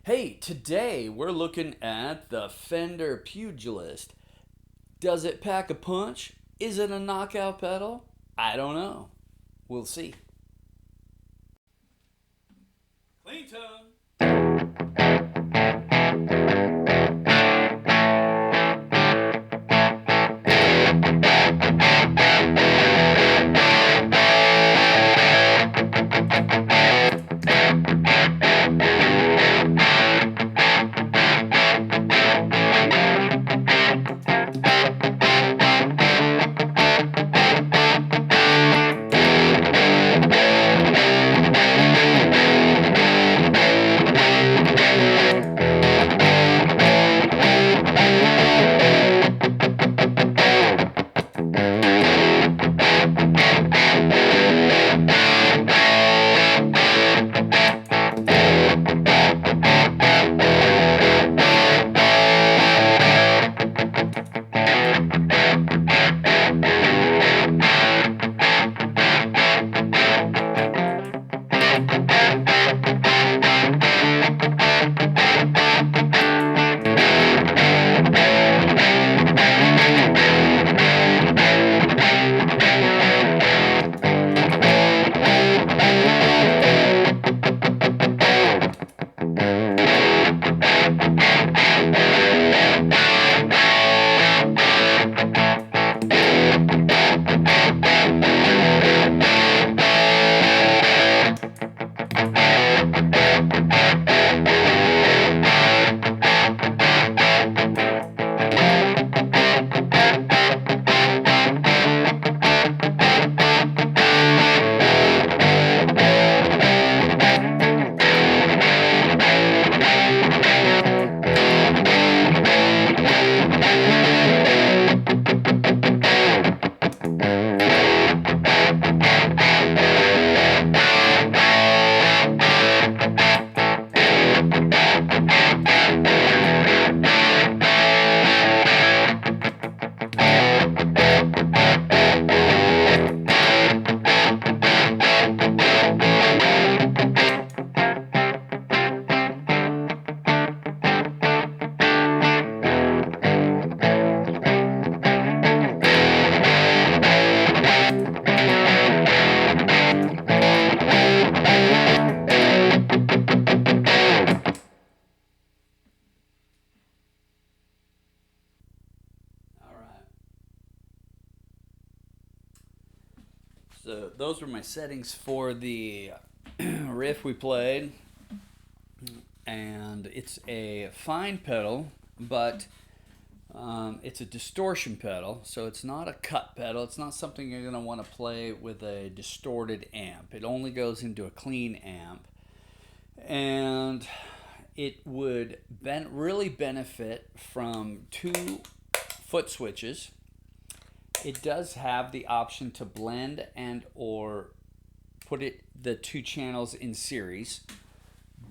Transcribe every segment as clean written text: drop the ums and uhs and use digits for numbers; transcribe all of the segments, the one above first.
Hey, today we're looking at the Fender Pugilist. Does it pack a punch? Is it a knockout pedal? I don't know. We'll see. Clean tone. So those were my settings for the riff we played, and it's a fine pedal, but it's a distortion pedal, so it's not a cut pedal. It's not something you're going to want to play with a distorted amp. It only goes into a clean amp, and it would really benefit from two foot switches. It does have the option to blend and or put the two channels in series,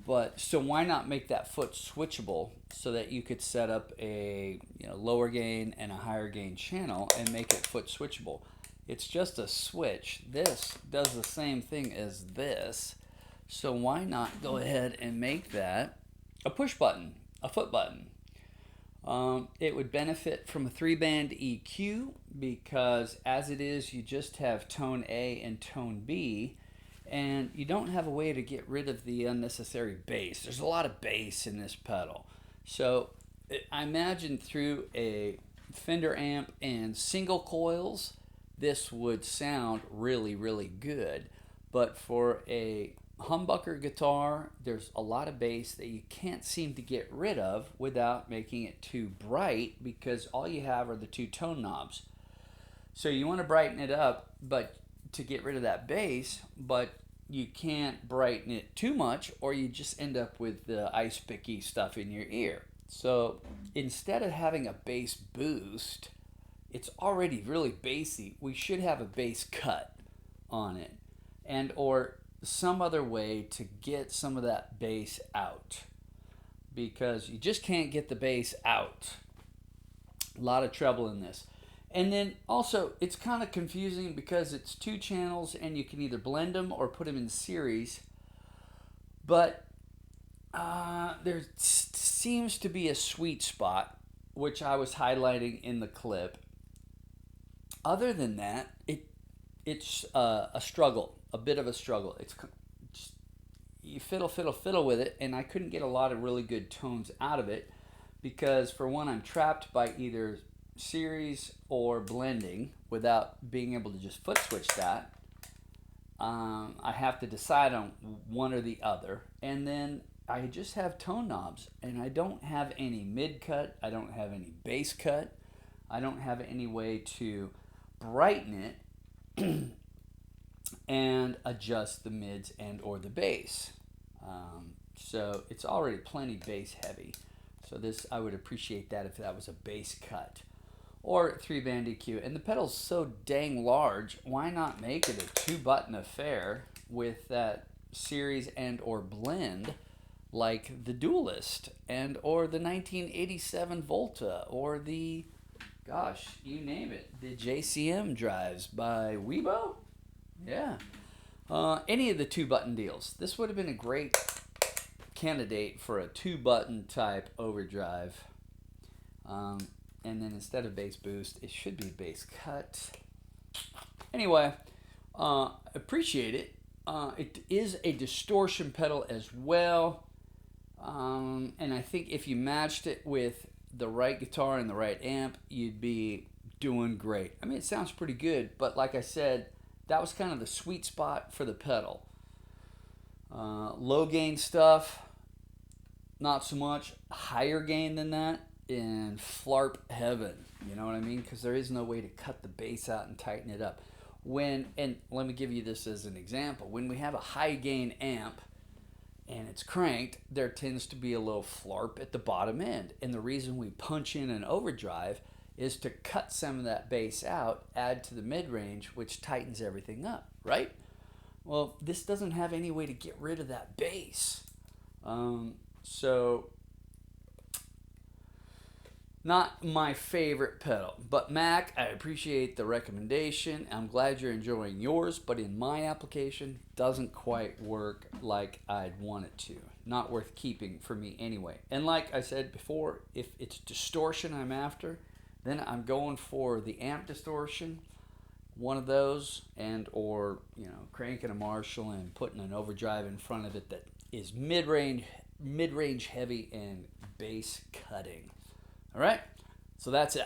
but so why not make that foot switchable so that you could set up a lower gain and a higher gain channel and make it foot switchable. It's just a switch. This does the same thing as this, so why not go ahead and make that a push button, a foot button. It would benefit from a 3-band EQ because as it is, you just have tone A and tone B, and you don't have a way to get rid of the unnecessary bass. There's a lot of bass in this pedal. So I imagine through a Fender amp and single coils, this would sound really, really good. But for a humbucker guitar, there's a lot of bass that you can't seem to get rid of without making it too bright, because all you have are the two tone knobs. So you want to brighten it up but to get rid of that bass, but you can't brighten it too much or you just end up with the ice picky stuff in your ear. So instead of having a bass boost, it's already really bassy. We should have a bass cut on it, and or some other way to get some of that bass out, because you just can't get the bass out. A lot of trouble in this. And then also, it's kind of confusing because it's two channels and you can either blend them or put them in series. But there seems to be a sweet spot, which I was highlighting in the clip. Other than that, it's a struggle, a bit of a struggle. It's just, you fiddle with it, and I couldn't get a lot of really good tones out of it because, for one, I'm trapped by either series or blending without being able to just foot switch that. I have to decide on one or the other, and then I just have tone knobs, and I don't have any mid cut, I don't have any bass cut, I don't have any way to brighten it and adjust the mids and or the bass. So it's already plenty bass heavy. So this, I would appreciate that if that was a bass cut or 3-band EQ. And the pedal's so dang large, why not make it a 2-button affair with that series and or blend like the Duelist and or the 1987 Volta or the, gosh, you name it, the JCM drives by Weibo? Yeah. Any of the 2-button deals. This would have been a great candidate for a 2-button type overdrive. And then instead of bass boost, it should be bass cut. Anyway, appreciate it. It is a distortion pedal as well. And I think if you matched it with the right guitar and the right amp, you'd be doing great. I mean, it sounds pretty good, but like I said, that was kind of the sweet spot for the pedal. Low gain stuff, not so much. Higher gain than that, in flarp heaven, you know what I mean? Because there is no way to cut the bass out and tighten it up. And let me give you this as an example. When we have a high gain amp and it's cranked, there tends to be a little flarp at the bottom end. And the reason we punch in an overdrive is to cut some of that bass out, add to the mid-range, which tightens everything up, right? Well, this doesn't have any way to get rid of that bass. So not my favorite pedal, but Mac, I appreciate the recommendation. I'm glad you're enjoying yours, but in my application, doesn't quite work like I'd want it to. Not worth keeping for me anyway. And like I said before, if it's distortion I'm after, then I'm going for the amp distortion, one of those, and or cranking a Marshall and putting an overdrive in front of it that is mid-range heavy and bass cutting. All right, so that's it.